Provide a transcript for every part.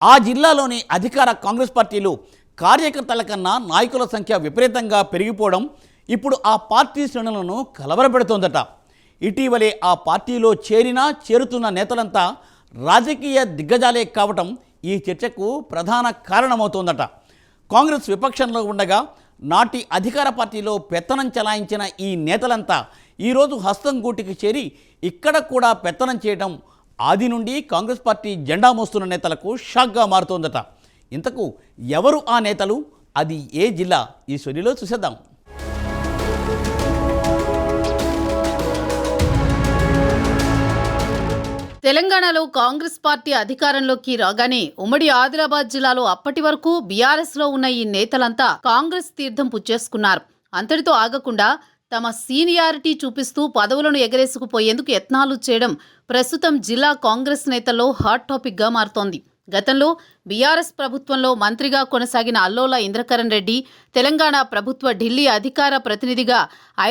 ఆ జిల్లాలోని అధికార కాంగ్రెస్ పార్టీలు కార్యకర్తల కన్నా నాయకుల సంఖ్య విపరీతంగా పెరిగిపోవడం ఇప్పుడు ఆ పార్టీ శ్రేణులను కలవరపెడుతోందట. ఇటీవలే ఆ పార్టీలో చేరుతున్న నేతలంతా రాజకీయ దిగ్గజాలే కావటం ఈ చర్చకు ప్రధాన కారణమవుతోందట. కాంగ్రెస్ విపక్షంలో ఉండగా నాటి అధికార పార్టీలో పెత్తనం చెలాయించిన ఈ నేతలంతా ఈరోజు హస్తం గూటికి చేరి ఇక్కడ కూడా పెత్తనం చేయడం ఆది నుండి కాంగ్రెస్ పార్టీ జెండా మోస్తున్న నేతలకు షాక్గా మారుతోందట. ఇంతకు ఎవరు ఆ నేతలు, అది ఏ జిల్లా, ఈ స్టోరీలో చూసేద్దాం. తెలంగాణలో కాంగ్రెస్ పార్టీ అధికారంలోకి రాగానే ఉమ్మడి ఆదిలాబాద్ జిల్లాలో అప్పటి వరకు బీఆర్ఎస్లో ఉన్న ఈ నేతలంతా కాంగ్రెస్ తీర్థం పుచ్చేసుకున్నారు. అంతటితో ఆగకుండా తమ సీనియారిటీ చూపిస్తూ పదవులను ఎగరేసుకుపోయేందుకు యత్నాలు చేయడం ప్రస్తుతం జిల్లా కాంగ్రెస్ నేతల్లో హాట్ టాపిక్గా మారుతోంది. గతంలో బీఆర్ఎస్ ప్రభుత్వంలో మంత్రిగా కొనసాగిన అల్లోల ఇంద్రకరణ్ రెడ్డి, తెలంగాణ ప్రభుత్వ ఢిల్లీ అధికార ప్రతినిధిగా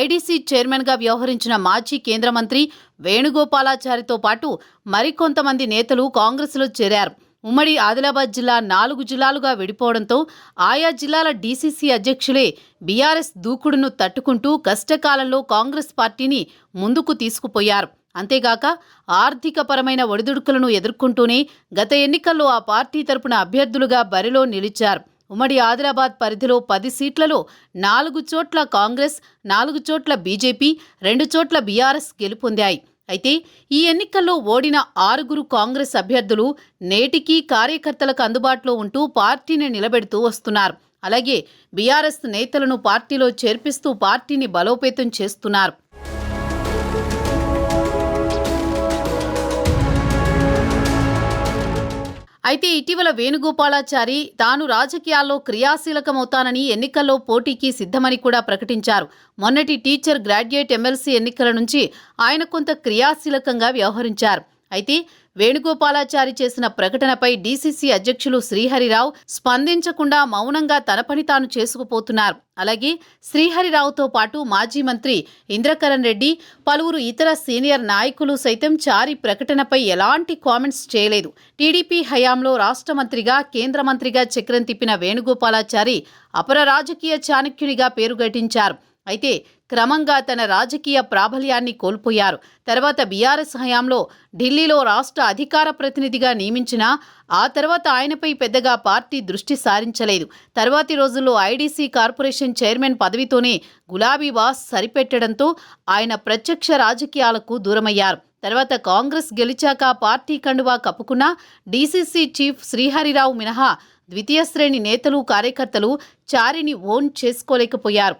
ఐడీసీ చైర్మన్గా వ్యవహరించిన మాజీ కేంద్ర మంత్రి వేణుగోపాలాచారితో పాటు మరికొంతమంది నేతలు కాంగ్రెస్లో చేరారు. ఉమ్మడి ఆదిలాబాద్ జిల్లా 4 జిల్లాలుగా విడిపోవడంతో ఆయా జిల్లాల డీసీసీ అధ్యక్షులే బీఆర్ఎస్ దూకుడును తట్టుకుంటూ కష్టకాలంలో కాంగ్రెస్ పార్టీని ముందుకు తీసుకుపోయారు. అంతేగాక ఆర్థికపరమైన ఒడిదుడుకులను ఎదుర్కొంటూనే గత ఎన్నికల్లో ఆ పార్టీ తరపున అభ్యర్థులుగా బరిలో నిలిచారు. ఉమ్మడి ఆదిలాబాద్ పరిధిలో 10 సీట్లలో 4 చోట్ల కాంగ్రెస్, 4 చోట్ల బీజేపీ, 2 చోట్ల బీఆర్ఎస్ గెలుపొందాయి. అయితే ఈ ఎన్నికల్లో ఓడిన 6 కాంగ్రెస్ అభ్యర్థులు నేటికీ కార్యకర్తలకు అందుబాటులో ఉంటూ పార్టీని నిలబెడుతూ వస్తున్నారు. అలాగే బీఆర్ఎస్ నేతలను పార్టీలో చేర్పిస్తూ పార్టీని బలోపేతం చేస్తున్నారు. అయితే ఇటీవల వేణుగోపాలాచారి తాను రాజకీయాల్లో క్రియాశీలకమవుతానని, ఎన్నికల్లో పోటీకి సిద్ధమని కూడా ప్రకటించారు. మొన్నటి టీచర్ గ్రాడ్యుయేట్ ఎమ్మెల్సీ ఎన్నికల నుంచి ఆయన కొంత క్రియాశీలకంగా వ్యవహరించారు. అయితే వేణుగోపాలాచారి చేసిన ప్రకటనపై డీసీసీ అధ్యక్షులు శ్రీహరిరావు స్పందించకుండా మౌనంగా తన పని తాను చేసుకుపోతున్నారు. అలాగే శ్రీహరిరావుతో పాటు మాజీ మంత్రి ఇంద్రకరణ్ రెడ్డి, పలువురు ఇతర సీనియర్ నాయకులు సైతం చారి ప్రకటనపై ఎలాంటి కామెంట్స్ చేయలేదు. టీడీపీ హయాంలో రాష్ట్ర మంత్రిగా, కేంద్ర మంత్రిగా చక్రం తిప్పిన వేణుగోపాలాచారి అపర రాజకీయ చాణక్యునిగా పేరుగటించారు. అయితే క్రమంగా తన రాజకీయ ప్రాబల్యాన్ని కోల్పోయారు. తర్వాత బీఆర్ఎస్ హయాంలో ఢిల్లీలో రాష్ట్ర అధికార ప్రతినిధిగా నియమించినా ఆ తర్వాత ఆయనపై పెద్దగా పార్టీ దృష్టి సారించలేదు. తర్వాతి రోజుల్లో ఐడీసీ కార్పొరేషన్ చైర్మన్ పదవితోనే గులాబీ బాస్ సరిపెట్టడంతో ఆయన ప్రత్యక్ష రాజకీయాలకు దూరమయ్యారు. తర్వాత కాంగ్రెస్ గెలిచాక పార్టీ కండువా కప్పుకున్న డీసీసీ చీఫ్ శ్రీహరిరావు మినహా ద్వితీయ శ్రేణి నేతలు, కార్యకర్తలు చారిని ఓన్ చేసుకోలేకపోయారు.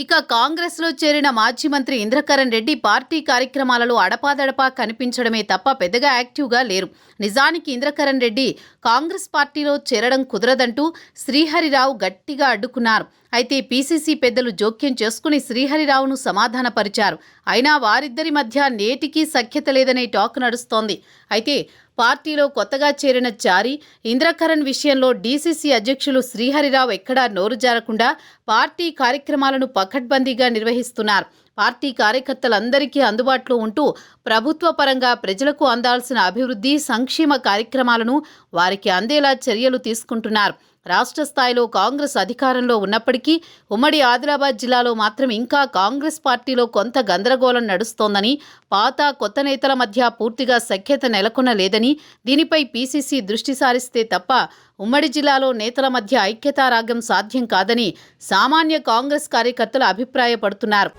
ఇక కాంగ్రెస్లో చేరిన మాజీ మంత్రి ఇంద్రకరణ్ రెడ్డి పార్టీ కార్యక్రమాలలో అడపాదడపా కనిపించడమే తప్ప పెద్దగా యాక్టివ్గా లేరు. నిజానికి ఇంద్రకరణ్ రెడ్డి కాంగ్రెస్ పార్టీలో చేరడం కుదరదంటూ శ్రీహరిరావు గట్టిగా అడ్డుకున్నారు. అయితే పీసీసీ పెద్దలు జోక్యం చేసుకుని శ్రీహరిరావును సమాధానపరిచారు. అయినా వారిద్దరి మధ్య నేటికీ సఖ్యత లేదనే టాక్ నడుస్తోంది. అయితే పార్టీలో కొత్తగా చేరిన చారి, ఇంద్రకరణ్ విషయంలో డీసీసీ అధ్యక్షులు శ్రీహరిరావు ఎక్కడా నోరు జారకుండా పార్టీ కార్యక్రమాలను పకడ్బందీగా నిర్వహిస్తున్నారు. పార్టీ కార్యకర్తలందరికీ అందుబాటులో ఉంటూ ప్రభుత్వ పరంగా ప్రజలకు అందాల్సిన అభివృద్ధి, సంక్షేమ కార్యక్రమాలను వారికి అందేలా చర్యలు తీసుకుంటున్నారు. రాష్ట్ర స్థాయిలో కాంగ్రెస్ అధికారంలో ఉన్నప్పటికీ ఉమ్మడి ఆదిలాబాద్ జిల్లాలో మాత్రం ఇంకా కాంగ్రెస్ పార్టీలో కొంత గందరగోళం నడుస్తోందని, పాత కొత్త నేతల మధ్య పూర్తిగా సఖ్యత నెలకొనలేదని, దీనిపై పీసీసీ దృష్టి సారిస్తే తప్ప ఉమ్మడి జిల్లాలో నేతల మధ్య ఐక్యతారాగం సాధ్యం కాదని సామాన్య కాంగ్రెస్ కార్యకర్తలు అభిప్రాయపడుతున్నారు.